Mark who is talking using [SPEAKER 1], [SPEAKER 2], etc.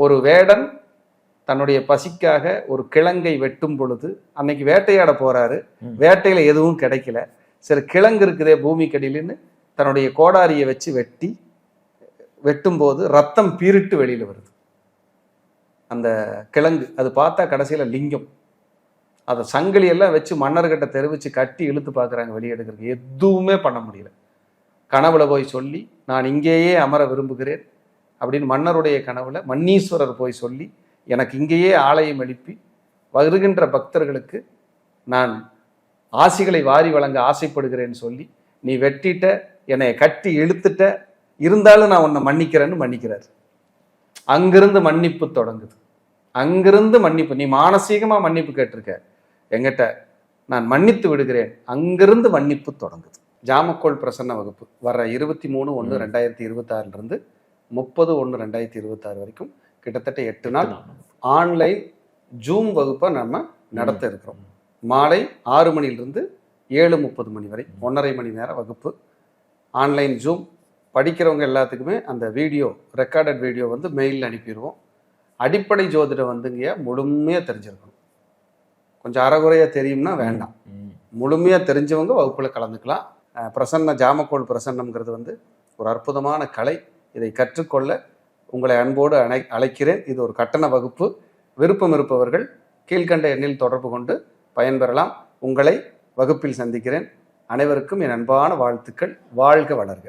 [SPEAKER 1] ஒரு வேடன் தன்னுடைய பசிக்காக ஒரு கிழங்கை வெட்டும் பொழுது, அன்னைக்கு வேட்டையாட போறாரு, வேட்டையில எதுவும் கிடைக்கல, சரி கிழங்கு இருக்குதே பூமிக்கடியிலுன்னு தன்னுடைய கோடாரியை வச்சு வெட்டும் போது ரத்தம் பீரிட்டு வெளியில வருது அந்த கிழங்கு. அது பார்த்தா கடைசியில லிங்கம். அதை சங்கிலி எல்லாம் வச்சு மன்னர்கிட்ட தெரிவிச்சு கட்டி இழுத்து பார்க்குறாங்க வெளியெடுக்கிறதுக்கு, எதுவுமே பண்ண முடியல. கனவுல போய் சொல்லி நான் இங்கேயே அமர விரும்புகிறேன் அப்படின்னு மன்னருடைய கனவுல மன்னீஸ்வரர் போய் சொல்லி எனக்கு இங்கேயே ஆலயம் எழுப்பி வருகின்ற பக்தர்களுக்கு நான் ஆசிகளை வாரி வழங்க ஆசைப்படுகிறேன்னு சொல்லி நீ வெட்டிட்ட, என்னை கட்டி இழுத்துட்ட, இருந்தாலும் நான் உன்னை மன்னிக்கிறேன்னு மன்னிக்கிறார். அங்கிருந்து மன்னிப்பு தொடங்குது. அங்கிருந்து மன்னிப்பு, நீ மானசீகமா மன்னிப்பு கேட்டிருக்க எங்கிட்ட, நான் மன்னித்து விடுகிறேன். அங்கிருந்து மன்னிப்பு தொடங்குது. ஜாமக்கோள் பிரசன்ன வகுப்பு வர்ற 23/1/2026 30/1/2026 வரைக்கும் கிட்டத்தட்ட 8 நாள் ஆன்லைன் ஜூம் வகுப்பை நம்ம நடத்த இருக்கிறோம். மாலை 6 மணிலிருந்து 7:30 மணி வரை 1.5 மணி நேரம் வகுப்பு. ஆன்லைன் ஜூம் படிக்கிறவங்க எல்லாத்துக்குமே அந்த வீடியோ, ரெக்கார்டட் வீடியோ வந்து மெயிலில் அனுப்பிடுவோம். அடிப்படை ஜோதிடம் வந்துங்க முழுமையாக தெரிஞ்சிருக்கணும். கொஞ்சம் அறகுறையாக தெரியும்னா வேண்டாம், முழுமையாக தெரிஞ்சவங்க வகுப்பில் கலந்துக்கலாம். பிரசன்ன ஜாமக்கோள் பிரசன்னம்ங்கிறது வந்து ஒரு அற்புதமான கலை. இதை கற்றுக்கொள்ள உங்களை அன்போடு அழைக்கிறேன். இது ஒரு கட்டண வகுப்பு. விருப்பம் இருப்பவர்கள் கீழ்கண்ட எண்ணில் தொடர்பு கொண்டு பயன்பெறலாம். உங்களை வகுப்பில் சந்திக்கிறேன். அனைவருக்கும் என் அன்பான வாழ்த்துக்கள். வாழ்க வளர்க.